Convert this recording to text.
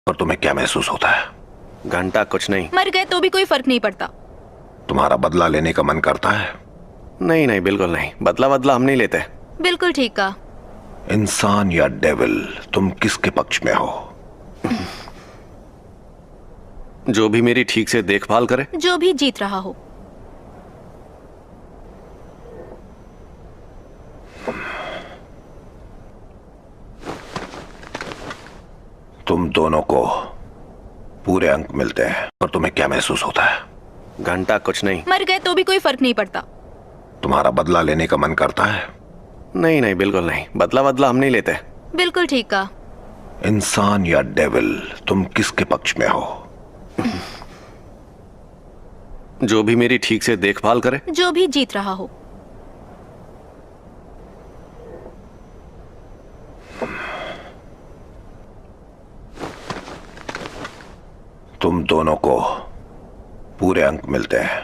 और तुम्हें क्या महसूस होता है? घंटा कुछ नहीं। मर गए तो भी कोई फर्क नहीं पड़ता। तुम्हारा बदला लेने का मन करता है? नहीं नहीं, बिल्कुल नहीं। बदला हम नहीं लेते। बिल्कुल ठीक कहा। इंसान या डेविल, तुम किसके पक्ष में हो? जो भी मेरी ठीक से देखभाल करे। जो भी जीत रहा हो। तुम दोनों को पूरे अंक मिलते हैं। और तुम्हें क्या महसूस होता है? घंटा कुछ नहीं। मर गए तो भी कोई फर्क नहीं पड़ता। तुम्हारा बदला लेने का मन करता है? नहीं नहीं, बिल्कुल नहीं। बदला हम नहीं लेते। बिल्कुल ठीक कहा। इंसान या डेविल, तुम किसके पक्ष में हो? जो भी मेरी ठीक से देखभाल करे। जो भी जीत रहा हो। तुम दोनों को पूरे अंक मिलते हैं।